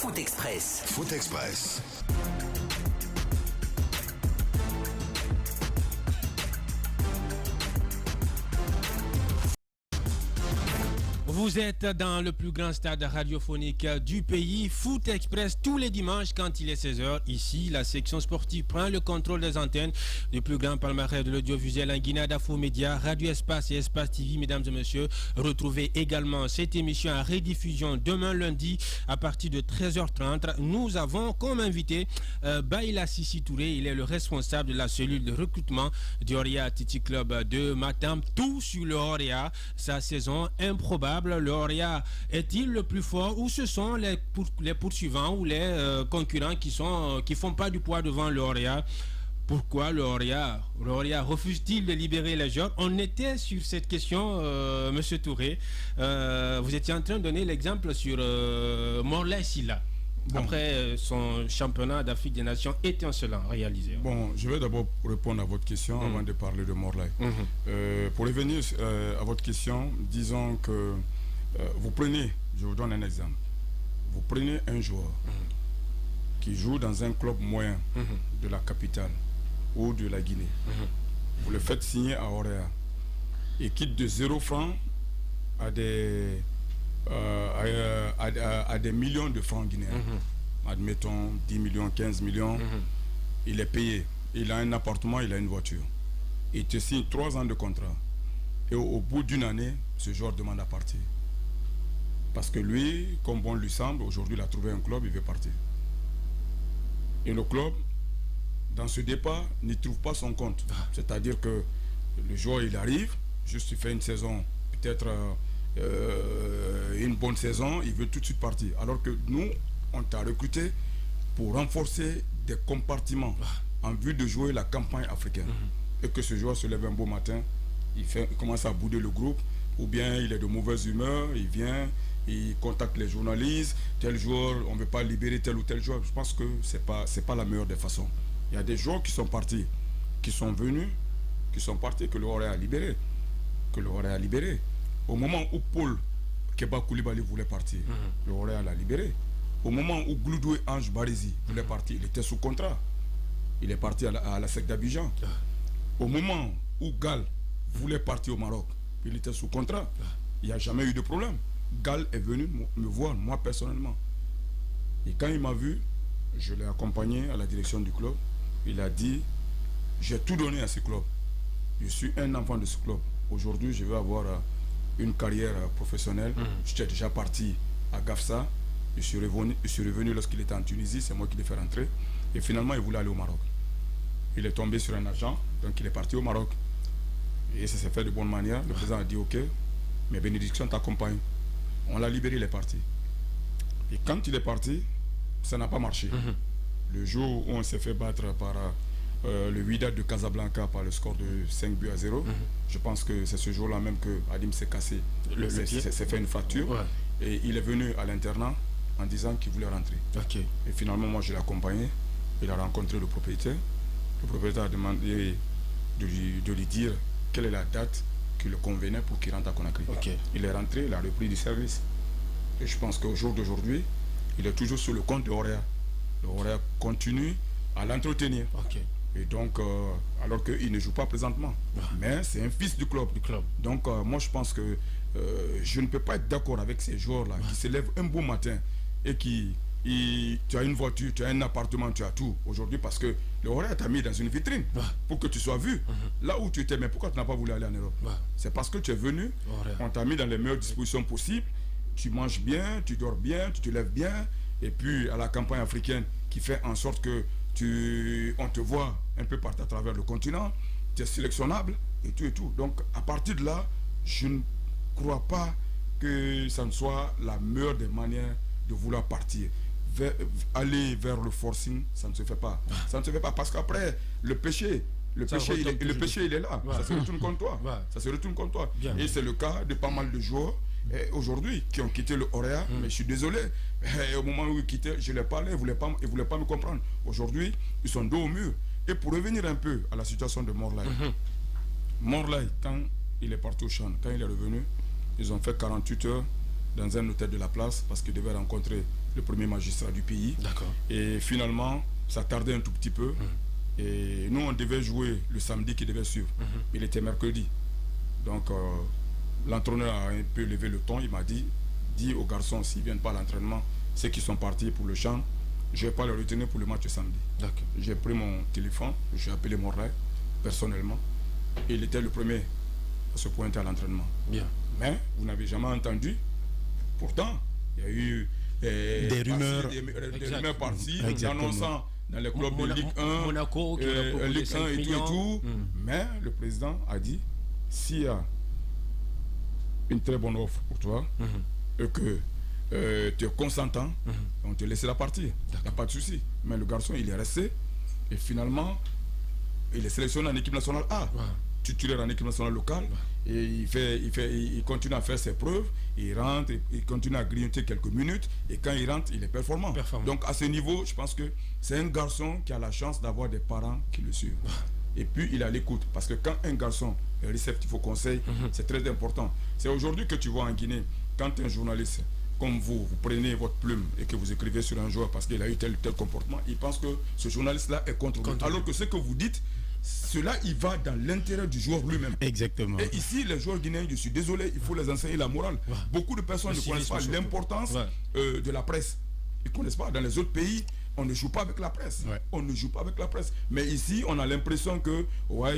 Foot Express. Foot Express. Vous êtes dans le plus grand stade radiophonique du pays, Foot Express, tous les dimanches quand il est 16h. Ici, la section sportive prend le contrôle des antennes du plus grand palmarès de l'audiovisuel en Guinée, d'Afro Média, Radio Espace et Espace TV. Mesdames et messieurs, retrouvez également cette émission en rediffusion demain lundi à partir de 13h30. Nous avons comme invité Baïla Sissi Touré. Il est le responsable de la cellule de recrutement du Oria Athletic Club de Matam. Tout sur le Oria, sa saison improbable. Le Oria est-il le plus fort ou ce sont les poursuivants ou les concurrents qui font pas du poids devant le Oria? Pourquoi le Oria refuse-t-il de libérer les joueurs? On était sur cette question, Monsieur Touré. Vous étiez en train de donner l'exemple sur Morlaye Sylla. Bon. Après son championnat d'Afrique des Nations étincelant réalisé. Bon, je vais d'abord répondre à votre question avant de parler de Morlaye. Pour revenir à votre question, disons que vous prenez, je vous donne un exemple, vous prenez un joueur qui joue dans un club moyen de la capitale ou de la Guinée. Vous le faites signer à Orea et quitte de 0 francs à des millions de francs guinéens. Admettons 10 millions, 15 millions. Il est payé. Il a un appartement, il a une voiture. Il te signe 3 ans de contrat. Et au bout d'une année, ce joueur demande à partir. Parce que lui, comme bon lui semble, aujourd'hui il a trouvé un club, il veut partir. Et le club, dans ce départ, n'y trouve pas son compte. C'est-à-dire que le joueur, il arrive, juste il fait une saison, peut-être une bonne saison, il veut tout de suite partir. Alors que nous, on t'a recruté pour renforcer des compartiments en vue de jouer la campagne africaine. Et que ce joueur se lève un beau matin, il commence à bouder le groupe, ou bien il est de mauvaise humeur, il vient, il contacte les journalistes, tel joueur, on ne veut pas libérer tel ou tel joueur. Je pense que c'est pas la meilleure des façons. Il y a des joueurs qui sont partis, qui sont venus, qui sont partis, que le Orea a libéré. Au moment où Paul Keba Koulibaly voulait partir, le Orea l'a libéré. Au moment où Gloudoué Ange Barizi voulait partir, il était sous contrat. Il est parti à la SEC d'Abidjan. Au moment où Gal voulait partir au Maroc, il était sous contrat. Il n'y a jamais eu de problème. Gal est venu me voir, moi personnellement. Et quand il m'a vu, je l'ai accompagné à la direction du club. Il a dit, j'ai tout donné à ce club. Je suis un enfant de ce club. Aujourd'hui, je vais avoir une carrière professionnelle. J'étais déjà parti à Gafsa. Je suis revenu lorsqu'il était en Tunisie. C'est moi qui l'ai fait rentrer. Et finalement, il voulait aller au Maroc. Il est tombé sur un agent. Donc, il est parti au Maroc. Et ça s'est fait de bonne manière. Le président a dit, OK, mes bénédictions t'accompagnent. On l'a libéré, il est parti. Et quand il est parti, ça n'a pas marché. Le jour où on s'est fait battre par le Wydad de Casablanca par le score de 5-0, je pense que c'est ce jour-là même que Adim s'est cassé, s'est fait une fracture. Et il est venu à l'internat en disant qu'il voulait rentrer. Et finalement, moi, je l'ai accompagné. Il a rencontré le propriétaire. Le propriétaire a demandé de lui dire quelle est la date qui le convenait pour qu'il rentre à Conakry. Il est rentré, il a repris du service. Et je pense qu'au jour d'aujourd'hui, il est toujours sur le compte de Orea. Le Orea continue à l'entretenir. Et donc, alors qu'il ne joue pas présentement. Mais c'est un fils du club. Donc, moi, je pense que je ne peux pas être d'accord avec ces joueurs-là qui se lèvent un beau matin et qui... tu as une voiture, tu as un appartement, tu as tout. Aujourd'hui, parce que le Orea t'a mis dans une vitrine pour que tu sois vu. Là où tu étais, mais pourquoi tu n'as pas voulu aller en Europe? C'est parce que tu es venu, on t'a mis dans les meilleures dispositions possibles. Tu manges bien, tu dors bien, tu te lèves bien. Et puis, à la campagne africaine qui fait en sorte que on te voit un peu partout à travers le continent, tu es sélectionnable et tout et tout. Donc, à partir de là, je ne crois pas que ça ne soit la meilleure des manières de vouloir partir. Aller vers le forcing, ça ne se fait pas. Ça ne se fait pas parce qu'après, le péché, il est là. Ça se retourne contre toi. Ça se retourne contre toi. Et c'est le cas de pas mal de joueurs aujourd'hui qui ont quitté le Orea. Mais je suis désolé. Au moment où ils quittaient, je les parlais, ils ne voulaient pas me comprendre. Aujourd'hui, ils sont dos au mur. Et pour revenir un peu à la situation de Morlaye, Morlaye, quand il est parti au champ, quand il est revenu, ils ont fait 48 heures dans un hôtel de la place parce qu'il devait rencontrer le premier magistrat du pays. Et finalement, ça tardait un tout petit peu. Et nous, on devait jouer le samedi qui devait suivre. Il était mercredi. Donc, l'entraîneur a un peu levé le ton. Il m'a dit aux garçons, s'ils ne viennent pas à l'entraînement, ceux qui sont partis pour le champ, je ne vais pas les retenir pour le match samedi. J'ai pris mon téléphone, j'ai appelé Morlaï personnellement. Et il était le premier à se pointer à l'entraînement. Mais vous n'avez jamais entendu. Pourtant, il y a eu des rumeurs parties annonçant dans les clubs de Ligue 1, Monaco, Ligue 1 et tout. Mais le président a dit, s'il y a une très bonne offre pour toi et que tu es consentant, on te laisse la partie. Il n'y a pas de souci. Mais le garçon, il est resté et finalement, il est sélectionné en équipe nationale A. Titulaire en équipe nationale locale et il continue à faire ses preuves, il rentre, il continue à grignoter quelques minutes et quand il rentre, il est performant. Donc à ce niveau, je pense que c'est un garçon qui a la chance d'avoir des parents qui le suivent. Et puis il a l'écoute parce que quand un garçon est réceptif au conseil, c'est très important. C'est aujourd'hui que tu vois en Guinée, quand un journaliste comme vous prenez votre plume et que vous écrivez sur un joueur parce qu'il a eu tel comportement, il pense que ce journaliste-là est contre vous. Alors que ce que vous dites, cela, il va dans l'intérêt du joueur lui-même. Exactement. Et ici, les joueurs guinéens, je suis désolé, il faut les enseigner la morale. Beaucoup de personnes ne connaissent pas l'importance de la presse. Ils ne connaissent pas. Dans les autres pays, on ne joue pas avec la presse. On ne joue pas avec la presse. Mais ici, on a l'impression que,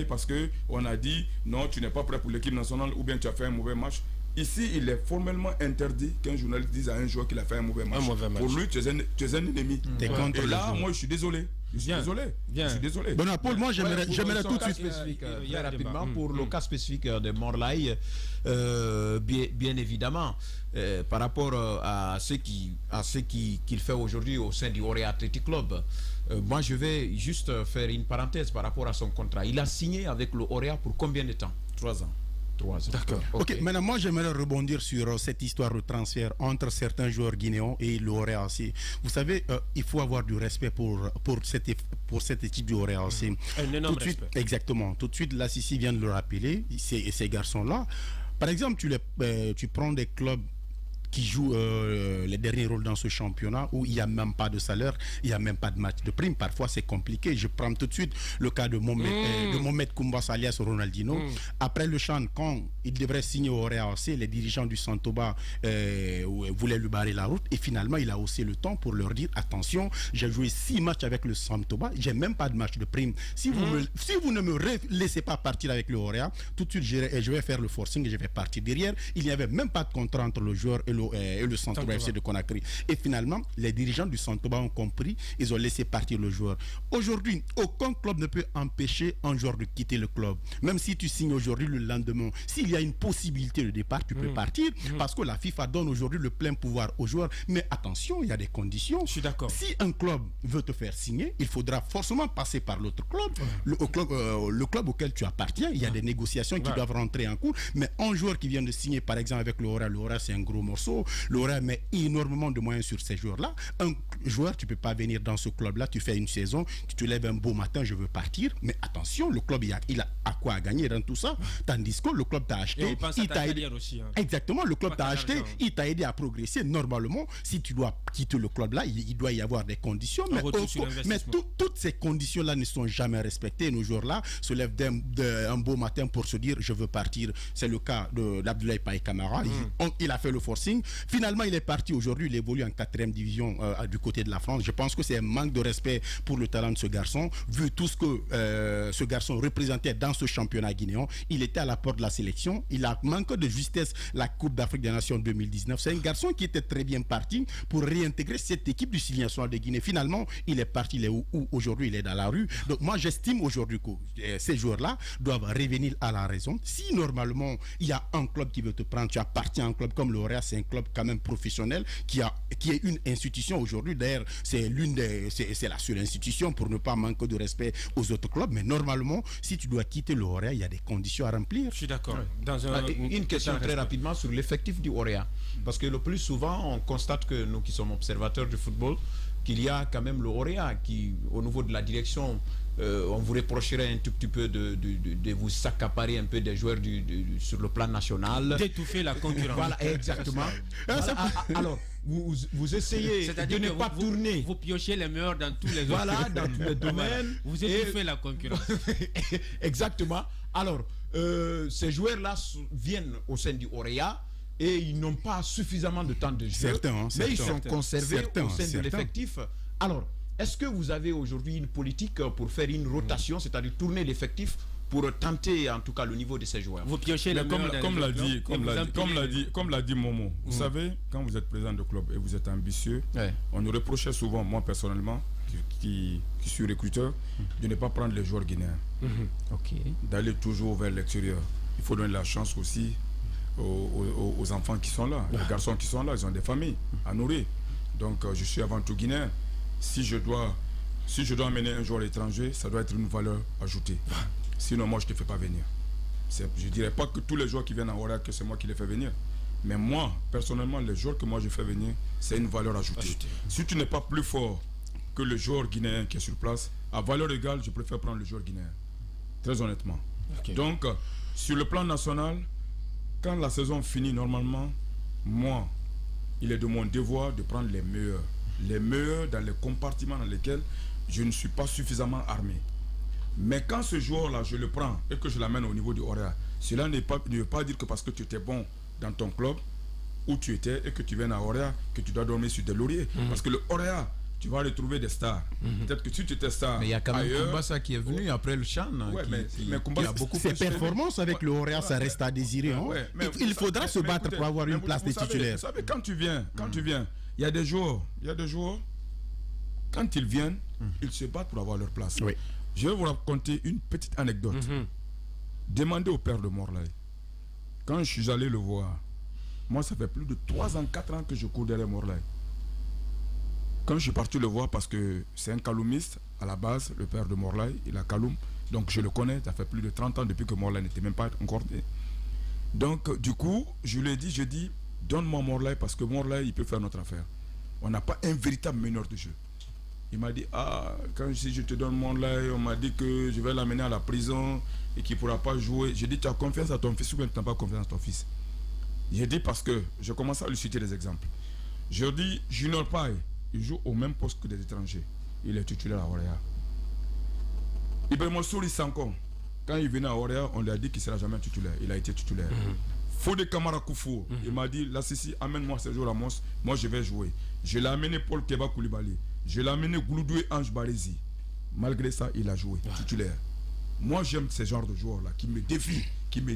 parce qu'on a dit, non, tu n'es pas prêt pour l'équipe nationale ou bien tu as fait un mauvais match. Ici, il est formellement interdit qu'un journaliste dise à un joueur qu'il a fait un mauvais match. Pour lui, tu es un ennemi. Et là, moi, je suis désolé. Je suis désolé. Bon, Paul, moi, j'aimerais tout de suite spécifique, très rapidement, pour le cas spécifique de Morlaï, bien évidemment, par rapport à ce qu'il fait aujourd'hui au sein du Orea Athletic Club. Moi, je vais juste faire une parenthèse par rapport à son contrat. Il a signé avec le Orea pour combien de temps? 3 ans. D'accord. Ok, maintenant moi j'aimerais rebondir sur cette histoire de transfert entre certains joueurs guinéens et l'Orea AC. Vous savez, il faut avoir du respect pour cette équipe du Orea AC. Un énorme respect. Exactement. Tout de suite, la Sissi vient de le rappeler, ces garçons-là. Par exemple, tu prends des clubs qui jouent les derniers rôles dans ce championnat où il n'y a même pas de salaire, il n'y a même pas de match de prime. Parfois, c'est compliqué. Je prends tout de suite le cas de Mohamed Koumbas alias Ronaldinho. Après le CHAN, quand il devrait signer au Orea AC, les dirigeants du Santoba voulaient lui barrer la route et finalement, il a haussé le temps pour leur dire attention, j'ai joué 6 matchs avec le Santoba, j'ai même pas de match de prime. Si vous ne me laissez pas partir avec le Orea, tout de suite, je vais faire le forcing et je vais partir derrière. Il n'y avait même pas de contrat entre le joueur et le Santoba FC de Conakry. Et finalement, les dirigeants du Santoba ont compris, ils ont laissé partir le joueur. Aujourd'hui, aucun club ne peut empêcher un joueur de quitter le club. Même si tu signes aujourd'hui, le lendemain, s'il y a une possibilité de départ, tu peux partir parce que la FIFA donne aujourd'hui le plein pouvoir aux joueurs. Mais attention, il y a des conditions. Je suis d'accord. Si un club veut te faire signer, il faudra forcément passer par l'autre club. Le club auquel tu appartiens, il y a des négociations qui doivent rentrer en cours. Mais un joueur qui vient de signer, par exemple, avec le Orea, c'est un gros morceau. L'Orea met énormément de moyens sur ces joueurs-là. Un joueur, tu ne peux pas venir dans ce club-là, tu fais une saison, tu te lèves un beau matin, je veux partir. Mais attention, le club, il a à quoi gagner dans tout ça. Tandis que le club t'a acheté, il t'a aidé. Aussi, Exactement, le club t'a acheté, il t'a aidé à progresser. Normalement, si tu dois quitter le club-là, il doit y avoir des conditions. Mais toutes ces conditions-là ne sont jamais respectées. Nos joueurs-là se lèvent un beau matin pour se dire, je veux partir. C'est le cas d'Abdoulaye Paye Camara. Il a fait le forcing. Finalement, il est parti aujourd'hui. Il évolue en 4e division du côté de la France. Je pense que c'est un manque de respect pour le talent de ce garçon. Vu tout ce que ce garçon représentait dans ce championnat guinéen, il était à la porte de la sélection. Il a manqué de justesse la Coupe d'Afrique des Nations 2019. C'est un garçon qui était très bien parti pour réintégrer cette équipe du Sylvien National de Guinée. Finalement, il est parti. Il est où aujourd'hui? Il est dans la rue. Donc moi, j'estime aujourd'hui que ces joueurs-là doivent revenir à la raison. Si normalement, il y a un club qui veut te prendre, tu appartiens à un club comme l'Orea, c'est un club quand même professionnel qui est une institution aujourd'hui. D'ailleurs, c'est la seule institution pour ne pas manquer de respect aux autres clubs. Mais normalement, si tu dois quitter l'Orea, il y a des conditions à remplir. Je suis d'accord. Une question très rapidement sur l'effectif du Orea. Parce que le plus souvent, on constate que nous qui sommes observateurs du football, qu'il y a quand même le Orea qui, au niveau de la direction, on vous reprocherait un tout petit peu de vous s'accaparer un peu des joueurs sur le plan national. D'étouffer la concurrence. Voilà, exactement. Voilà, alors, vous essayez de ne pas tourner. Vous piochez les meilleurs dans tous les autres. Voilà, dans tous les domaines. Vous étouffez la concurrence. Exactement. Alors, ces joueurs-là viennent au sein du Orea et ils n'ont pas suffisamment de temps de jeu. Mais ils sont conservés au sein de l'effectif. Alors, est-ce que vous avez aujourd'hui une politique pour faire une rotation, c'est-à-dire tourner l'effectif pour tenter en tout cas le niveau de ces joueurs? Vous piochez les comme l'a dit Momo, vous savez, quand vous êtes président de club et vous êtes ambitieux, on nous reprochait souvent, moi personnellement, qui suis recruteur, de ne pas prendre les joueurs guinéens, d'aller toujours vers l'extérieur. Il faut donner la chance aussi aux enfants qui sont là, les garçons qui sont là, ils ont des familles à nourrir. Donc je suis avant tout guinéen. Si je dois amener un joueur étranger, ça doit être une valeur ajoutée. Sinon, moi, je ne te fais pas venir. Je ne dirais pas que tous les joueurs qui viennent en Orea, que c'est moi qui les fais venir. Mais moi, personnellement, les joueurs que moi je fais venir, c'est une valeur ajoutée. Si tu n'es pas plus fort que le joueur guinéen qui est sur place, à valeur égale, je préfère prendre le joueur guinéen. Très honnêtement. Donc, sur le plan national, quand la saison finit normalement, moi, il est de mon devoir de prendre les meilleurs. Les meilleurs dans les compartiments dans lesquels je ne suis pas suffisamment armé. Mais quand ce joueur-là, je le prends et que je l'amène au niveau du Orea, cela ne veut pas dire que parce que tu étais bon dans ton club où tu étais et que tu viens à Orea, que tu dois dormir sur des lauriers. Parce que le Orea, tu vas retrouver des stars. Peut-être que si tu étais star. Mais il y a quand même Kumbasa qui est venu après le Chan. Mais Kumbasa, ses performances avec le Orea, ça reste à désirer. Il faudra se battre pour avoir une place de titulaire. Vous savez, quand tu viens, il y a des joueurs, quand ils viennent, ils se battent pour avoir leur place. Je vais vous raconter une petite anecdote. Demandez au père de Morlaï. Quand je suis allé le voir, moi ça fait plus de 3 ans, 4 ans que je cours derrière Morlaï. Quand je suis parti le voir, parce que c'est un kaloumiste à la base, le père de Morlaï, il a Kaloum, donc je le connais, ça fait plus de 30 ans depuis que Morlaï n'était même pas encore né. Donc du coup, je lui ai dit, donne-moi Morlaï parce que Morlaï, il peut faire notre affaire. On n'a pas un véritable meneur de jeu. Il m'a dit, quand je te donne Morlaï, on m'a dit que je vais l'amener à la prison et qu'il ne pourra pas jouer. J'ai dit, tu as confiance à ton fils ou bien tu n'as pas confiance à ton fils? J'ai dit parce que je commence à lui citer des exemples. Je dis, Junior Pai, il joue au même poste que des étrangers. Il est titulaire à Orea. Ibrahima Souri Sankon, quand il venait à Orea, on lui a dit qu'il ne sera jamais titulaire. Il a été titulaire. Fodé Kamara Koufou, il m'a dit, là, Sissi, amène-moi ce jour à Mons, moi je vais jouer. Je l'ai amené Paul Keba Koulibaly. Je l'ai amené Gouloudoué Ange Barézi. Malgré ça, il a joué titulaire. Moi, j'aime ce genre de joueurs-là qui me défient, qui me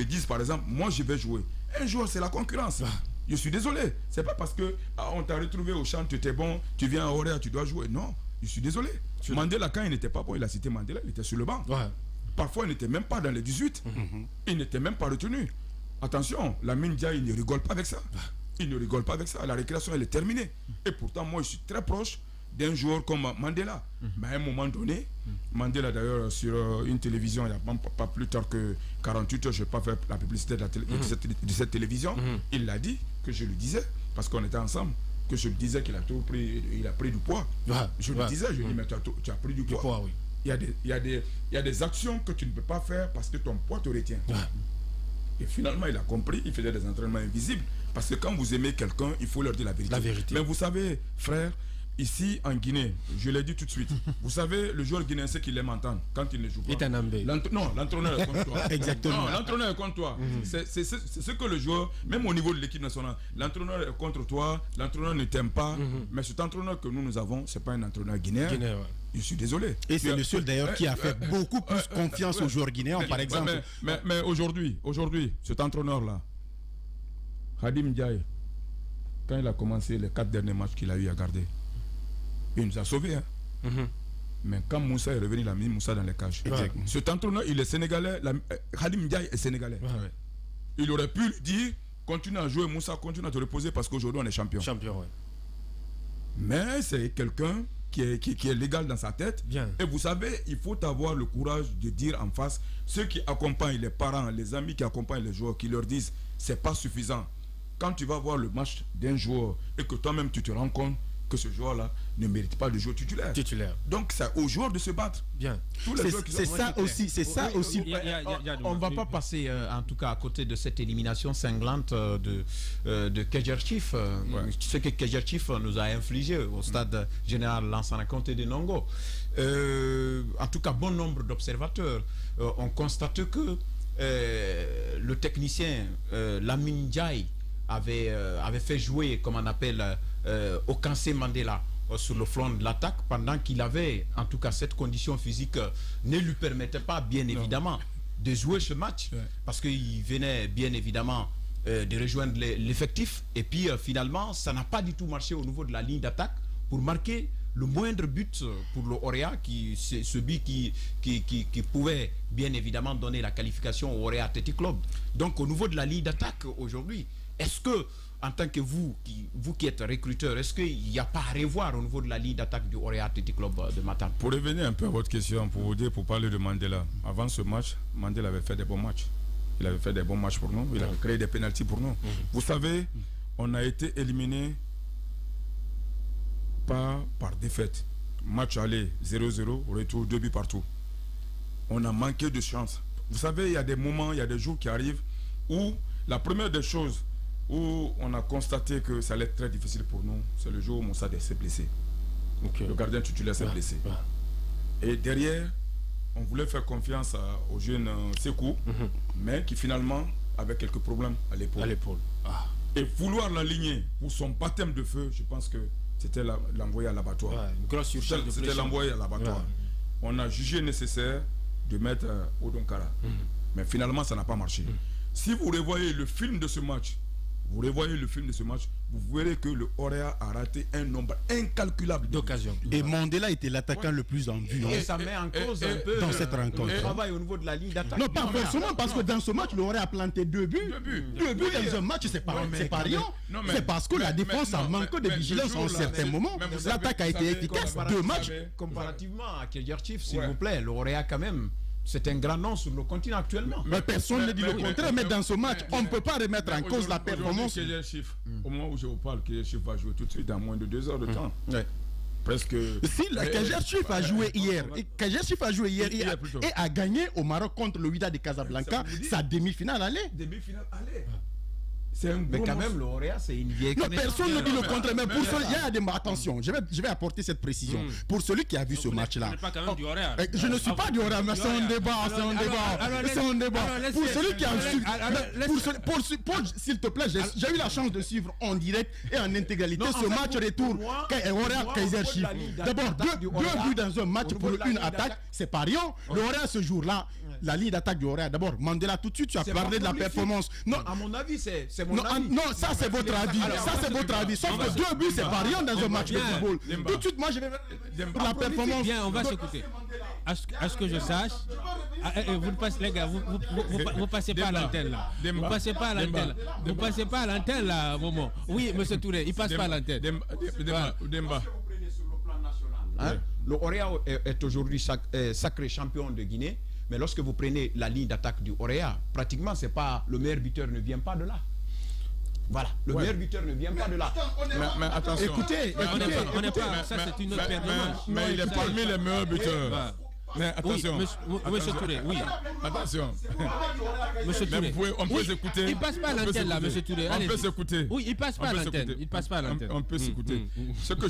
disent, par exemple, moi je vais jouer. Un joueur, c'est la concurrence. Je suis désolé. C'est pas parce que on t'a retrouvé au champ, tu étais bon, tu viens à Orea, tu dois jouer. Non, je suis désolé. Mandela, quand il n'était pas bon, il a cité Mandela, il était sur le banc. Parfois, il n'était même pas dans les 18. Il n'était même pas retenu. Attention, la Mindia, il ne rigole pas avec ça. Il ne rigole pas avec ça. La récréation, elle est terminée. Et pourtant, moi, je suis très proche d'un joueur comme Mandela. Mais à un moment donné, Mandela, d'ailleurs, sur une télévision, il n'y a pas plus tard que 48 heures, je n'ai pas fait la publicité de cette télévision. Il l'a dit, que je lui disais, parce qu'on était ensemble, que je lui disais qu'il a trop pris, il a pris du poids. Je lui disais, je lui dis, mais tu as pris du poids. Il y a des actions que tu ne peux pas faire parce que ton poids te retient. Et finalement, il a compris, il faisait des entraînements invisibles. Parce que quand vous aimez quelqu'un, il faut leur dire la vérité. Mais vous savez, frère, ici en Guinée, je l'ai dit tout de suite, vous savez, le joueur guinéen, c'est qu'il aime entendre quand il ne joue pas. Non, l'entraîneur est contre toi. Exactement. Non, l'entraîneur est contre toi. C'est ce que le joueur, même au niveau de l'équipe nationale, l'entraîneur est contre toi, l'entraîneur ne t'aime pas. Mais cet entraîneur que nous avons, ce n'est pas un entraîneur guinéen. Je suis désolé. Et c'est le seul d'ailleurs qui a fait beaucoup plus confiance aux joueurs guinéens, par exemple. Mais aujourd'hui, cet entraîneur-là, Hadim Ndiaye, quand il a commencé les 4 derniers matchs qu'il a eu à garder, il nous a sauvés. Mais quand Moussa est revenu, il a mis Moussa dans les cages. Cet entraîneur, il est sénégalais. Hadim Ndiaye est sénégalais. Il aurait pu lui dire, continue à jouer Moussa, continue à te reposer parce qu'aujourd'hui on est champion. Mais c'est quelqu'un qui est légal dans sa tête. Et vous savez, il faut avoir le courage de dire en face, ceux qui accompagnent les parents, les amis qui accompagnent les joueurs, qui leur disent, c'est pas suffisant. Quand tu vas voir le match d'un joueur et que toi-même tu te rends compte que ce joueur-là ne mérite pas de jouer titulaire. Donc c'est aux joueurs de se battre. Bien. C'est ça aussi. C'est ça aussi. On ne va pas passer, en tout cas, à côté de cette élimination cinglante de Kaizer Chiefs. Ce que Kaizer Chiefs nous a infligé au stade général Lansana Conté de Nongo. En tout cas, bon nombre d'observateurs ont constaté que le technicien Lamine Ndiaye avait fait jouer, comme on appelle, Okansé Mandela sur le flanc de l'attaque, pendant qu'il avait, en tout cas, cette condition physique ne lui permettait pas, bien évidemment, de jouer ce match, parce qu'il venait, bien évidemment, de rejoindre l'effectif. Et puis, finalement, ça n'a pas du tout marché au niveau de la ligne d'attaque pour marquer le moindre but pour le Orea, c'est ce but qui pouvait bien évidemment donner la qualification au Orea Athletic Club. Donc au niveau de la ligne d'attaque aujourd'hui, est-ce que, en tant que vous qui êtes recruteur, est-ce qu'il n'y a pas à revoir au niveau de la ligne d'attaque du Orea Athletic Club de Matam? Pour revenir un peu à votre question, pour vous dire, pour parler de Mandela, avant ce match, Mandela avait fait des bons matchs. Il avait fait des bons matchs pour nous, il avait créé des pénaltys pour nous. Vous savez, on a été éliminé par défaite. Match aller 0-0, retour 2 buts partout. On a manqué de chance. Vous savez, il y a des moments, il y a des jours qui arrivent où la première des choses où on a constaté que ça allait être très difficile pour nous, c'est le jour où Moussa s'est blessé. Le gardien titulaire s'est blessé. Et derrière, on voulait faire confiance au jeune Sekou, mais qui finalement avait quelques problèmes à l'épaule. Et vouloir l'aligner pour son baptême de feu, je pense que c'était l'envoyer à l'abattoir. C'était l'envoyer à l'abattoir. On a jugé nécessaire de mettre Odonkara. Mais finalement, ça n'a pas marché. Si vous revoyez le film de ce match, vous verrez que le Orea a raté un nombre incalculable d'occasions. Et Mandela était l'attaquant le plus en vue. Et ça met en cause un peu dans cette rencontre. Le travail au niveau de la ligne d'attaque. Non, pas forcément, parce que dans ce match, le Orea a planté 2 buts. 2 buts dans un match, c'est pas rien. C'est parce que la défense a manqué de vigilance en certains moments. L'attaque a été efficace. 2 matchs. Comparativement à Kaizer Chiefs, s'il vous plaît, le Orea quand même, c'est un grand nom sur le continent actuellement. Mais personne ne dit le contraire. Mais dans ce match, on ne peut pas remettre en cause la performance. Au moment où je vous parle, Kaizer Chiefs va jouer tout de suite dans moins de 2 heures de temps. Presque. Si Kaizer Chiefs a joué hier, et a gagné au Maroc contre le Wydad de Casablanca, sa demi-finale allait. Mais quand même, l'Orea, c'est une vieille connaissance. Personne ne dit le contraire. Mais pour celui, attention, je vais apporter cette précision. Pour celui qui a vu ce match-là. Je ne suis pas du Orea, mais c'est un débat. Pour celui qui a vu, s'il te plaît, j'ai eu la chance de suivre en direct et en intégralité ce match retour Orea Kaizer Chiefs. D'abord, 2 buts dans un match pour une attaque, c'est pas rien. Le Orea ce jour-là, la ligne d'attaque du Orea. D'abord, Mandela, tout de suite, tu as parlé de la performance. Non, à mon avis, c'est mon avis. Non, ça c'est votre avis. Sauf que 2 buts, c'est pas rien dans un match de football. Tout de suite, moi je vais pour la performance. Bien, on va s'écouter. À ce que je sache, vous passez, les gars, vous passez pas à l'antenne là. Vous passez pas à l'antenne là, Momo. Oui, monsieur Touré, il passe pas à l'antenne. Demba. Le Orea est aujourd'hui sacré champion de Guinée. Mais lorsque vous prenez la ligne d'attaque du Orea, pratiquement, c'est pas le meilleur buteur ne vient pas de là. Voilà, le meilleur buteur ne vient pas de là. Mais attention. Écoutez, on n'est pas. Ça, c'est une autre paire de manches. Mais il est parmi les meilleurs buteurs. Mais attention. Monsieur Touré, oui. Attention. Monsieur Touré. On peut s'écouter. Il passe pas à l'antenne là, monsieur Touré. On peut s'écouter. Oui, il passe pas à l'antenne. On peut s'écouter. Ce que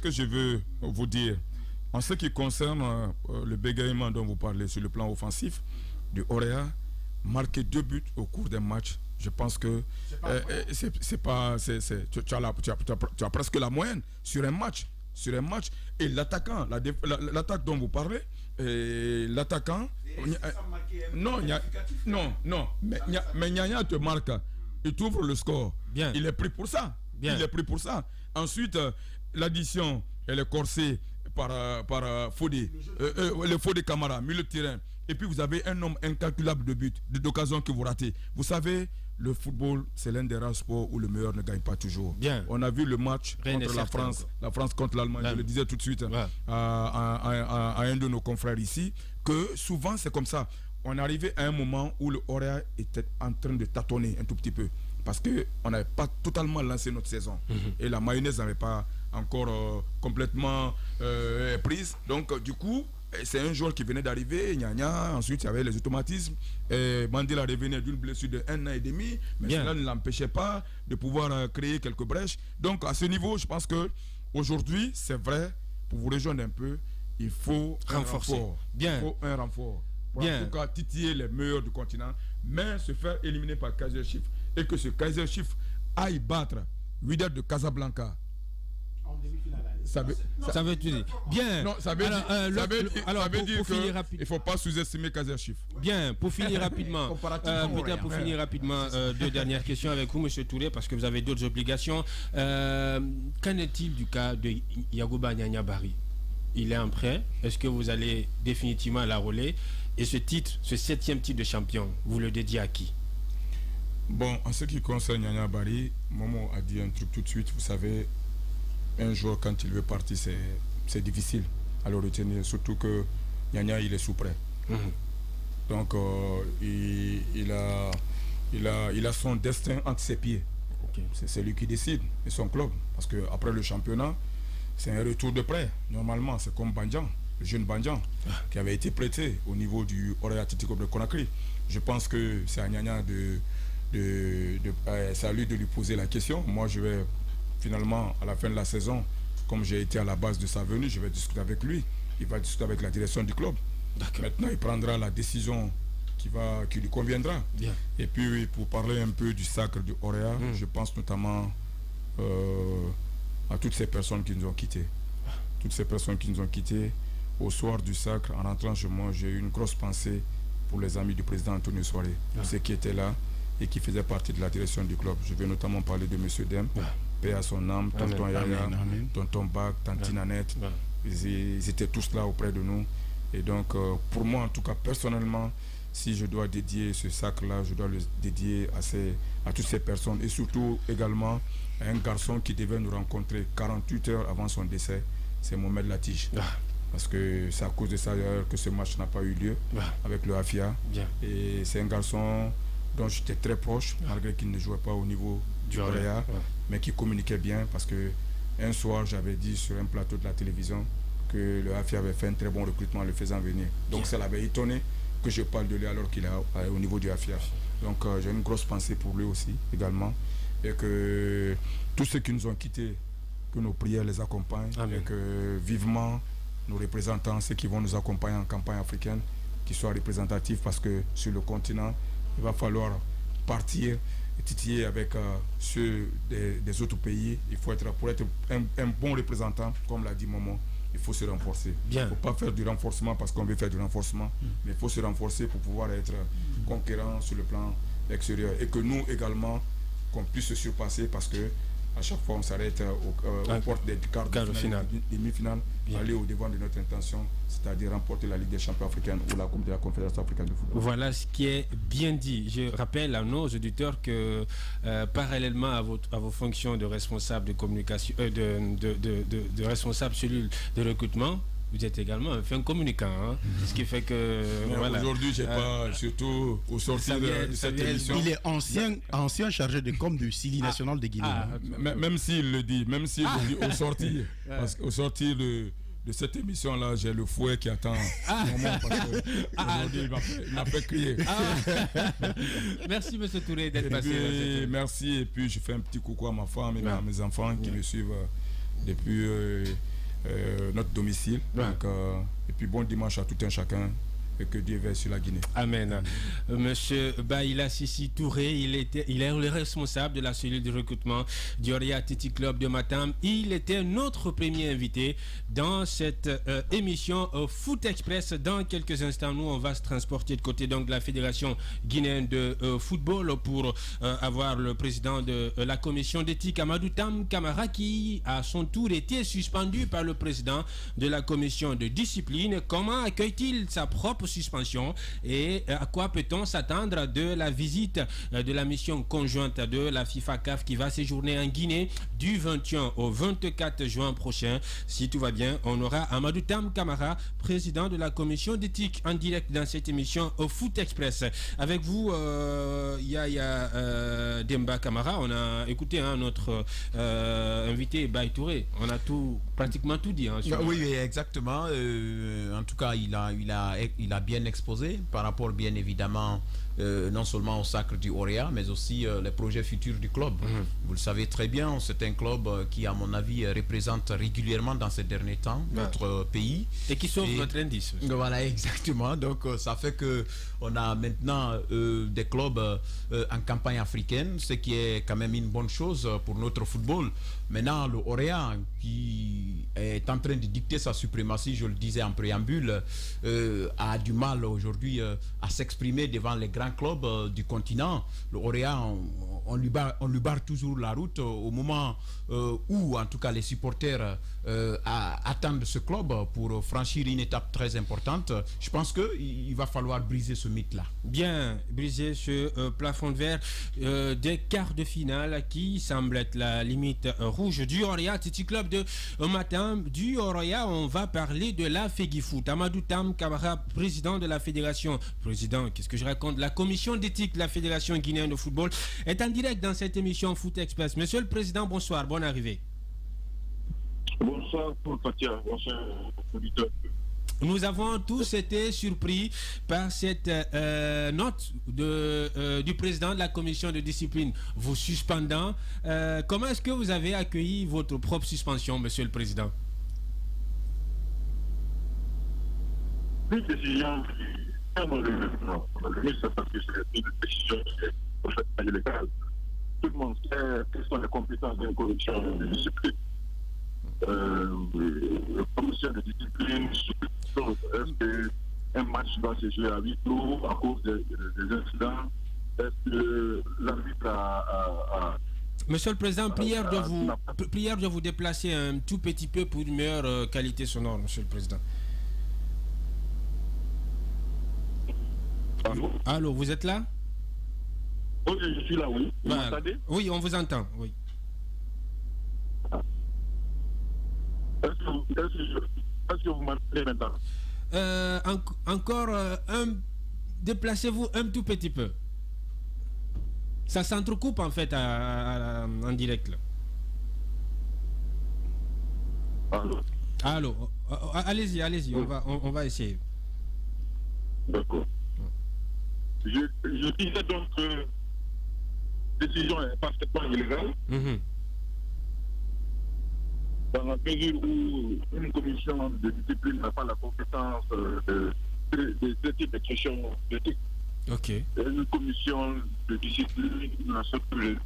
je veux vous dire, en ce qui concerne le bégaiement dont vous parlez sur le plan offensif, du Orea, marquer 2 buts au cours d'un match, je pense que tu as presque la moyenne sur un match. Et l'attaquant, l'attaque dont vous parlez, l'attaquant, mais Nyanya te marque, il t'ouvre le score. Bien. Il est pris pour ça. Ensuite, l'addition, elle est corsée par Fodé, le Fodé Camara, milieu de terrain. Et puis vous avez un nombre incalculable de buts, d'occasions que vous ratez. Vous savez, le football, c'est l'un des rares sports où le meilleur ne gagne pas toujours. Bien. On a vu le match contre la France contre l'Allemagne, je le disais tout de suite à un de nos confrères ici, que souvent c'est comme ça. On est arrivé à un moment où le Orea était en train de tâtonner un tout petit peu. Parce qu'on n'avait pas totalement lancé notre saison. Et la mayonnaise n'avait pas encore complètement prise. Donc, du coup, c'est un joueur qui venait d'arriver, Nyanya, ensuite il y avait les automatismes. Mandela revenait d'une blessure de 1 an et demi, mais cela ne l'empêchait pas de pouvoir créer quelques brèches. Donc, à ce niveau, je pense que aujourd'hui, c'est vrai, pour vous rejoindre un peu, il faut renforcer. Il faut un renfort. Pour en tout cas titiller les meilleurs du continent, mais se faire éliminer par Kaiser Chiefs et que ce Kaiser Chiefs aille battre Wydad de Casablanca. Ça veut dire bien. Non, ça veut dire qu'il ne faut pas sous-estimer Kaiser Chiefs. Bien, pour finir rapidement, peut-être pour finir rapidement, deux dernières questions avec vous, M. Touré, parce que vous avez d'autres obligations. Qu'en est-il du cas de Yagouba Nyanya Bari? Il est en prêt. Est-ce que vous allez définitivement la rouler? Et ce titre, ce 7e titre de champion, vous le dédiez à qui? Bon, en ce qui concerne Nyanya Bari, Momo a dit un truc tout de suite. Vous savez, un joueur, quand il veut partir, c'est difficile à le retenir. Surtout que Nyanya, il est sous prêt. Donc, il a son destin entre ses pieds. C'est lui qui décide, et son club. Parce qu'après le championnat, c'est un retour de prêt. Normalement, c'est comme Bandjan, le jeune Bandjan, qui avait été prêté au niveau du Orea Athletic Club de Conakry. Je pense que c'est à Nyanya c'est à lui de lui poser la question. Moi, je vais finalement, à la fin de la saison, comme j'ai été à la base de sa venue, je vais discuter avec lui. Il va discuter avec la direction du club. Maintenant, il prendra la décision qui lui conviendra. Bien. Et puis, pour parler un peu du sacre du Orea, je pense notamment à toutes ces personnes qui nous ont quittés. Toutes ces personnes qui nous ont quittés. Au soir du sacre, en rentrant chez moi, j'ai eu une grosse pensée pour les amis du président Antonio Soare, ceux qui étaient là et qui faisaient partie de la direction du club. Je vais notamment parler de M. Dem, paix à son âme, tonton Yaya, tonton Bak, tantine Annette. Ils étaient tous là auprès de nous. Et donc, pour moi, en tout cas, personnellement, si je dois dédier ce sacre-là, je dois le dédier à toutes ces personnes. Et surtout, également, à un garçon qui devait nous rencontrer 48 heures avant son décès, c'est Mohamed Latij. Parce que c'est à cause de ça d'ailleurs que ce match n'a pas eu lieu avec le Afia. Et c'est un garçon dont j'étais très proche, malgré qu'il ne jouait pas au niveau du Orea, mais qui communiquait bien, parce que un soir, j'avais dit sur un plateau de la télévision que le Afia avait fait un très bon recrutement en le faisant venir. Donc ça l'avait étonné que je parle de lui alors qu'il est au niveau du Afia. Donc j'ai une grosse pensée pour lui aussi, également. Et que tous ceux qui nous ont quittés, que nos prières les accompagnent. Et que vivement, nos représentants, ceux qui vont nous accompagner en campagne africaine, qui soient représentatifs, parce que sur le continent, il va falloir partir et titiller avec ceux des autres pays. Il faut pour être un bon représentant, comme l'a dit Momo, il faut se renforcer. Il ne faut pas faire du renforcement parce qu'on veut faire du renforcement, mais il faut se renforcer pour pouvoir être conquérant sur le plan extérieur. Et que nous également, qu'on puisse se surpasser, parce que à chaque fois on s'arrête aux portes des quarts de finale, demi-finale, aller au devant de notre intention, c'est-à-dire remporter la Ligue des champions africaine ou la Coupe de la Confédération africaine de football. Voilà ce qui est bien dit. Je rappelle à nos auditeurs que parallèlement à vos fonctions de responsable de communication, de responsable cellule de recrutement, vous êtes également un communicant, ce qui fait que voilà. Aujourd'hui, j'ai pas, surtout au sortir de cette émission. Il est ancien chargé de com du Sili national de Guinée. Même s'il le dit, au sortir, parce qu'au sortir de cette émission-là, j'ai le fouet qui attend un moment, parce qu'aujourd'hui, il m'a fait crier. Merci, M. Touré, d'être passé. Merci, et puis je fais un petit coucou à ma femme et à mes enfants qui me suivent depuis notre domicile. Donc, et puis bon dimanche à tout un chacun, et que Dieu veille sur la Guinée. Amen. Monsieur Baïla Sissi Touré, il est le responsable de la cellule de recrutement du Orea Athletic Club de Matam. Il était notre premier invité dans cette émission Foot Express. Dans quelques instants, nous, on va se transporter de côté donc, de la Fédération guinéenne de football pour avoir le président de la commission d'éthique, Amadou Tam Kamara, qui à son tour était suspendu par le président de la commission de discipline. Comment accueille-t-il sa propre propre suspension et à quoi peut-on s'attendre de la visite de la mission conjointe de la FIFA-CAF qui va séjourner en Guinée du 21 au 24 juin prochain. Si tout va bien, on aura Amadou Tam Camara, président de la commission d'éthique, en direct dans cette émission au Foot Express. Avec vous, Yaya Demba Camara, on a écouté notre invité Baye Touré. On a pratiquement tout dit. Oui, exactement. En tout cas, il a bien exposé par rapport, bien évidemment, non seulement au sacre du Orea, mais aussi les projets futurs du club. Vous le savez très bien, c'est un club qui, à mon avis, représente régulièrement dans ces derniers temps notre pays. Et qui sauve notre indice. Voilà, exactement. Donc, ça fait qu'on a maintenant des clubs en campagne africaine, ce qui est quand même une bonne chose pour notre football. Maintenant, le Orea, qui est en train de dicter sa suprématie, je le disais en préambule, a du mal aujourd'hui à s'exprimer devant les grands clubs du continent. Le Orea, on lui barre toujours la route au moment où, en tout cas, les supporters attendent ce club pour franchir une étape très importante. Je pense qu'il va falloir briser ce mythe-là. Bien, briser ce plafond de verre des quarts de finale qui semble être la limite rouge du Orea Athletic Club de Matam. Du Orea, on va parler de la FEGIFOOT. Amadou Tam Camara, président de la fédération, la commission d'éthique de la fédération guinéenne de football, est en direct dans cette émission Foot Express. Monsieur le Président, bonsoir, bonne arrivée. Bonsoir pour Fatia, bonsoir auditeur. Nous avons tous été surpris par cette note du président de la commission de discipline vous suspendant. Comment est-ce que vous avez accueilli votre propre suspension, Monsieur le Président? Une décision illégale. Tout le monde sait quelles sont les compétences d'une commission de discipline. La commission de discipline, est-ce qu'un match doit se jouer à huis clos à cause des incidents? Est-ce que l'arbitre a... Monsieur le Président, prière de vous déplacer un tout petit peu pour une meilleure qualité sonore, Monsieur le Président. Allô, vous êtes là? Oui, je suis là, oui. Vous m'entendez? Oui, on vous entend, oui. Est-ce que vous m'entendez maintenant? Encore déplacez-vous un tout petit peu. Ça s'entrecoupe en fait en direct là. Allô. Allez-y, oui. on va essayer. D'accord. Je disais donc que la décision est parfaitement illégale. Dans la mesure où une commission de discipline n'a pas la compétence de traiter des questions d'éthique. Ok. Une commission de discipline n'a ce que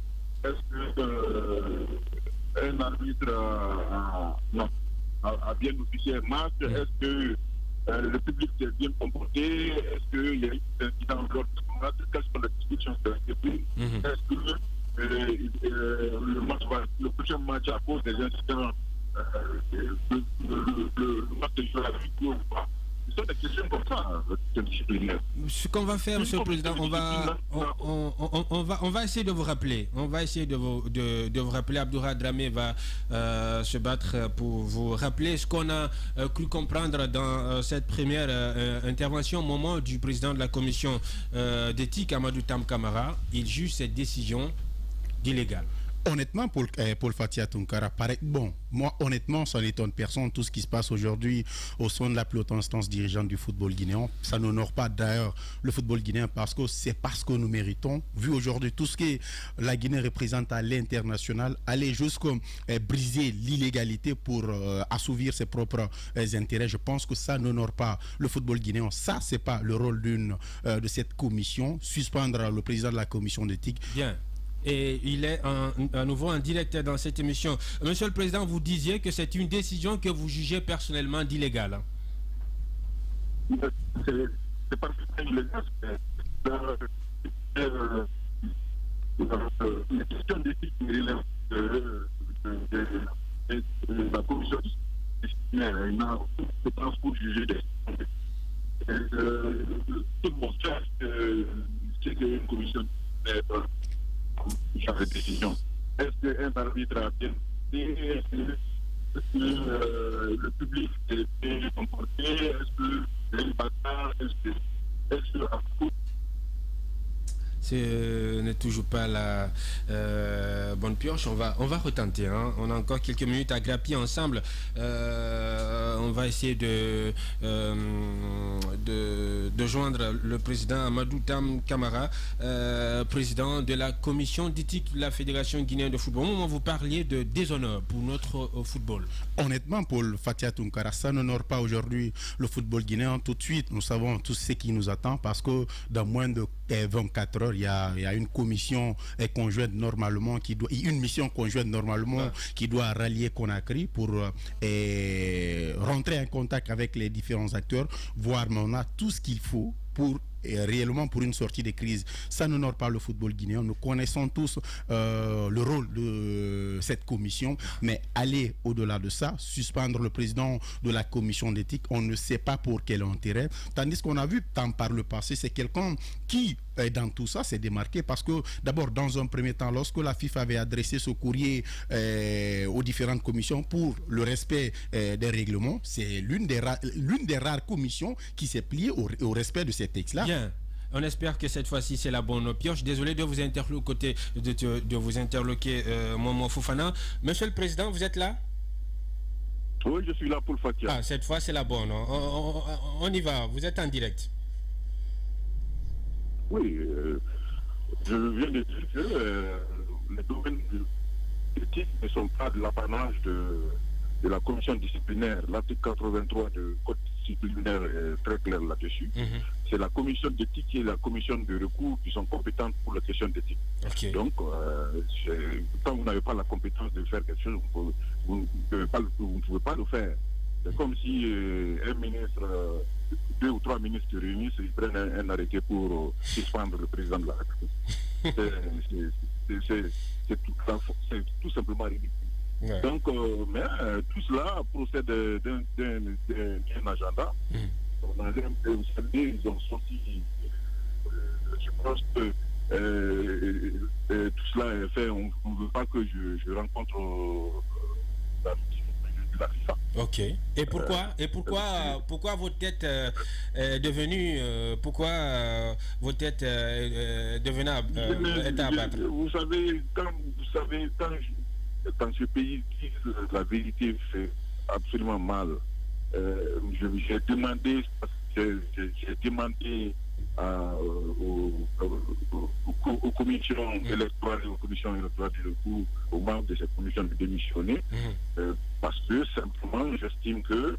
est-ce qu'un arbitre a bien officié un match? Est-ce que le public s'est bien comporté? Est-ce qu'il y a eu des incidents lors de ce match? Quelles sont les discussions de la discipline? Est-ce que le prochain match à cause des incidents le match de jouer à huis clos ou pas? Ce sont des questions comme ça, disciplinaires. Ce qu'on va faire, Monsieur le Président, on va essayer de vous rappeler. On va essayer de vous rappeler. Abdoura Dramé va se battre pour vous rappeler ce qu'on a cru comprendre dans cette première intervention au moment du président de la commission d'éthique, Amadou Tam Camara. Il juge cette décision d'illégale. Honnêtement, Paul Fatia Tunkara, moi, honnêtement, ça n'étonne personne. Tout ce qui se passe aujourd'hui au sein de la plus haute instance dirigeante du football guinéen, ça n'honore pas d'ailleurs le football guinéen parce que c'est parce que nous méritons, vu aujourd'hui tout ce que la Guinée représente à l'international, aller jusqu'à briser l'illégalité pour assouvir ses propres intérêts. Je pense que ça n'honore pas le football guinéen. Ça, c'est pas le rôle de cette commission. Suspendre le président de la commission d'éthique. Bien. Et il est à nouveau en direct dans cette émission. Monsieur le Président, vous disiez que c'est une décision que vous jugez personnellement d'illégale. C'est parfaitement illégal. Les questions d'éthique de la commission disciplinaire n'a aucune compétence pour juger des Tout le monde sait que c'est une commission qui a des décisions. Est-ce qu'un arbitre a bien été? Est-ce que le public est bien comporté? Est-ce que les bâtards? Est-ce que Ce n'est toujours pas la bonne pioche. On va retenter. Hein. On a encore quelques minutes à grappiller ensemble. On va essayer de joindre le président Amadou Tam Camara, président de la commission d'éthique de la Fédération guinéenne de football. Au moment où vous parliez de déshonneur pour notre football. Honnêtement, Paul Fatia Tunkara, ça n'honore pas aujourd'hui le football guinéen. Tout de suite, nous savons tout ce qui nous attend parce que dans moins de 24 heures, il y a une commission conjointe normalement une mission conjointe normalement qui doit rallier Conakry pour rentrer en contact avec les différents acteurs, voir mais on a tout ce qu'il faut pour réellement pour une sortie de crise. Ça n'honore pas le football guinéen. Nous connaissons tous le rôle de cette commission, mais aller au-delà de ça, suspendre le président de la commission d'éthique, on ne sait pas pour quel intérêt. Tandis qu'on a vu tant par le passé, c'est quelqu'un qui, dans tout ça, s'est démarqué parce que d'abord, dans un premier temps, lorsque la FIFA avait adressé ce courrier aux différentes commissions pour le respect des règlements, c'est l'une des rares commissions qui s'est pliée au respect de ces textes-là. Bien. On espère que cette fois-ci c'est la bonne pioche. Désolé de vous interloquer, Momo Fofana. Monsieur le Président, vous êtes là? Oui, je suis là pour le Fatia. Ah, cette fois c'est la bonne. On y va. Vous êtes en direct. Oui, je viens de dire que les domaines éthiques ne sont pas de l'apanage de la commission disciplinaire. L'article 83 du code disciplinaire est très clair là-dessus. C'est la commission d'éthique et la commission de recours qui sont compétentes pour la question d'éthique. Okay. Donc, quand vous n'avez pas la compétence de faire quelque chose, vous ne pouvez pas le faire. C'est comme si un ministre, 2 ou 3 ministres se réunissent et ils prennent un arrêté pour suspendre le président de la République. C'est tout simplement ridicule. Ouais. Donc, mais tout cela procède d'un agenda. Vous savez, ils ont sorti, je pense que tout cela est fait, on ne veut pas que je rencontre la FIFA. Ok. Et pourquoi votre tête est devenue votre tête est devenue à battre? Vous savez, quand ce pays dit la vérité fait absolument mal. J'ai demandé aux commissions électorales et aux commissions électorales du recours, aux membres de cette commission de démissionner, parce que simplement j'estime que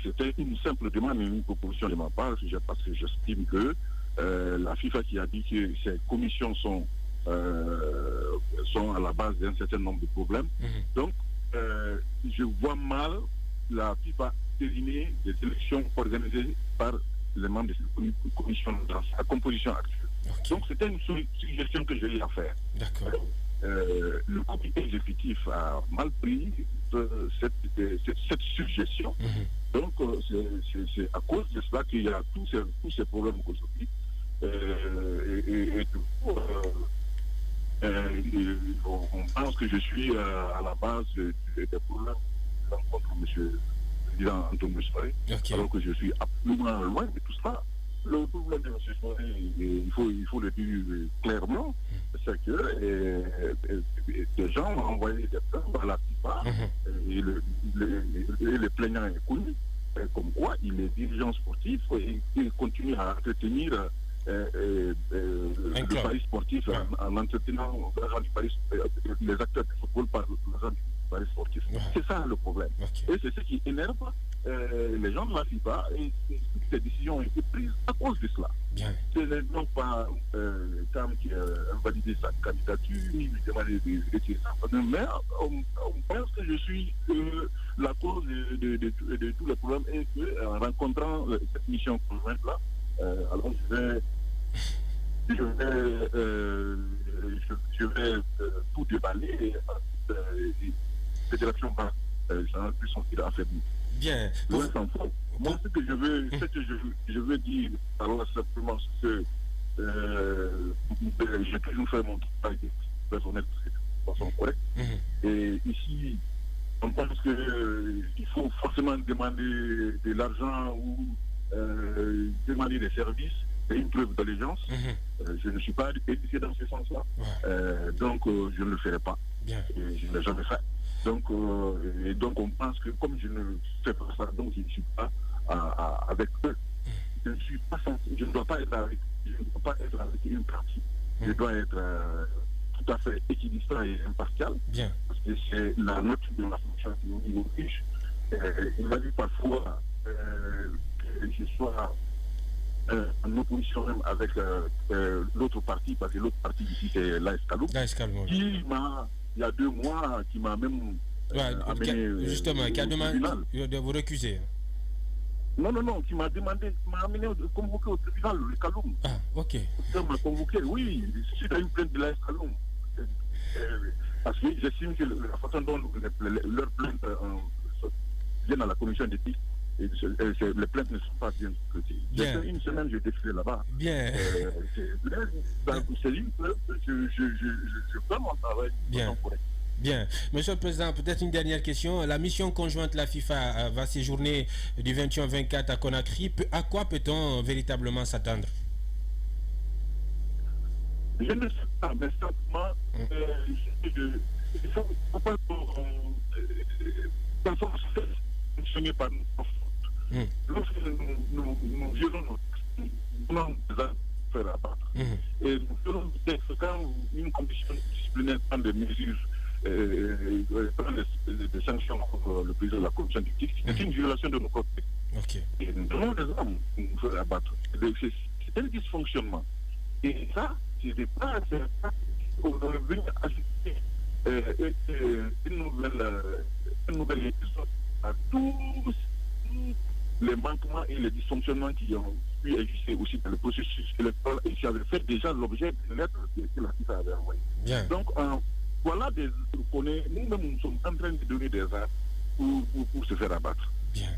c'était une simple demande et une proposition de ma part, parce que j'estime que la FIFA qui a dit que ces commissions sont à la base d'un certain nombre de problèmes. Donc, je vois mal la FIFA terminer des élections organisées par les membres de cette commission dans sa composition actuelle. Okay. Donc, c'était une suggestion que j'ai eu à faire. D'accord. Le comité exécutif a mal pris cette suggestion. Donc, c'est à cause de cela qu'il y a tous ces problèmes aujourd'hui. Et du coup, on pense que je suis à la base des problèmes contre M. le président Antoine Soiré, alors que je suis absolument loin de tout cela. Le problème de M. Soiré, il faut le dire clairement, c'est que des gens ont envoyé des plaintes à la FIFA et le plaignant est connu, comme quoi il est dirigeant sportif et il continue à entretenir le Paris sportif en entretenant les acteurs du football par l'argent du Paris sportif. C'est ça le problème. Et c'est ce qui énerve les gens de la FIFA et toutes ces décisions ont été prises à cause de cela. Ce n'est donc pas Tam qui a validé sa candidature, ni lui demander de retirer sa candidature, mais on pense que je suis la cause de tous les problèmes et qu'en rencontrant cette mission conjointe-là, alors je vais tout déballer et la fédération va plus sentir affaiblie. Bien. Moi, ce que je veux dire, alors simplement, c'est que j'ai toujours fait mon travail personnel de façon correcte. Et ici, on pense qu'il faut forcément demander de l'argent ou demander des services. C'est une preuve d'allégeance. Je ne suis pas éduqué dans ce sens-là. Donc, je ne le ferai pas. Et je ne l'ai jamais fait. Donc, on pense que comme je ne fais pas ça, donc je ne suis pas avec eux. Je ne dois pas être avec une partie. Je dois être tout à fait équidistant et impartial. Parce que c'est la note de la fonction qui nous oblige. Il m'a dit parfois que je sois en opposition même avec l'autre parti, parce que l'autre parti ici c'est l'AS Kaloum, qui m'a, il y a 2 mois, qui m'a même amené justement, qui a demandé de vous récuser. Non, qui m'a demandé, qui m'a amené convoqué au tribunal, le Kaloum. Ah, ok. Il m'a convoqué, oui, suite à une plainte de l'AS Kaloum. Parce que j'estime que la façon dont leurs plaintes viennent à la commission d'éthique, et les plaintes ne sont pas bien traitées. J'ai fait une semaine, je défilé là-bas. C'est une preuve que je fais mon travail. Bien. Monsieur le Président, peut-être une dernière question. La mission conjointe de la FIFA va séjourner du 21 au 24 à Conakry. À quoi peut-on véritablement s'attendre? Je ne sais pas, mais simplement, il faut pas fonctionner par nous. Lorsque nous violons nos faire abattre. Et nous violons quand une commission disciplinaire prend des mesures, prend des sanctions contre le président de la commission d'éthique, c'est une violation de nos codes. Et nous donnons des armes pour nous faire abattre. C'est un dysfonctionnement. Et ça, on aurait venu ajouter une nouvelle épisode à tous les manquements et les dysfonctionnements qui ont pu exister aussi dans le processus électoral et qui avaient fait déjà l'objet de lettre que la FIFA avait envoyée. Donc, voilà nous-mêmes nous sommes en train de donner des armes pour se faire abattre. Bien.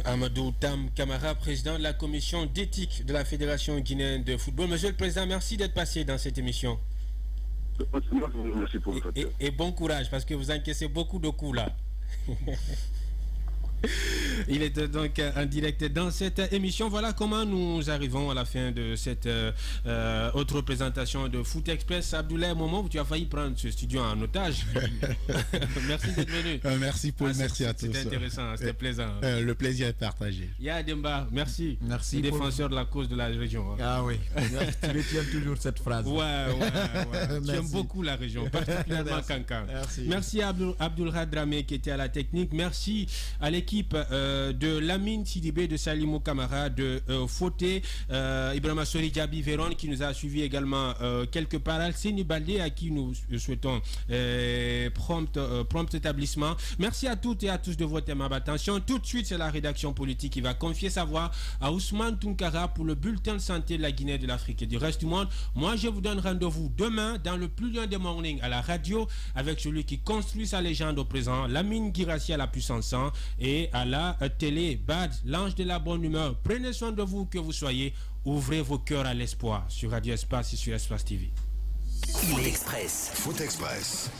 Amadou Tam Camara, président de la commission d'éthique de la Fédération guinéenne de football. Monsieur le Président, merci d'être passé dans cette émission. Merci pour votre et bon courage, parce que vous encaissez beaucoup de coups là. Il était donc en direct dans cette émission. Voilà comment nous arrivons à la fin de cette autre présentation de Foot Express. Abdoulaye, au moment où tu as failli prendre ce studio en otage. Merci d'être venu. Merci Paul, merci à tous. C'était intéressant, c'était plaisant. Le plaisir est partagé. Ya Demba, merci. Merci. Défenseur de la cause de la région. Ah oui, tu aimes toujours cette phrase. Ouais. Tu aimes beaucoup la région, particulièrement Kankan. Merci à Abdoulrad Dramé qui était à la technique. Merci à l'équipe de Lamine Sidibé, de Salimou Kamara, de Fauté, Ibrahima Sori Diaby Véron qui nous a suivi également quelque part, Alcine Baldé à qui nous souhaitons prompt établissement. Merci à toutes et à tous de votre aimable attention. Tout de suite, c'est la rédaction politique qui va confier sa voix à Ousmane Tounkara pour le bulletin de santé de la Guinée, de l'Afrique et du reste du monde. Moi, je vous donne rendez-vous demain dans le plus loin des mornings à la radio avec celui qui construit sa légende au présent, Lamine Girassi à la puissance 100 et à la télé, Bad, l'ange de la bonne humeur. Prenez soin de vous, que vous soyez. Ouvrez vos cœurs à l'espoir sur Radio Espace et sur Espace TV. Foot Express.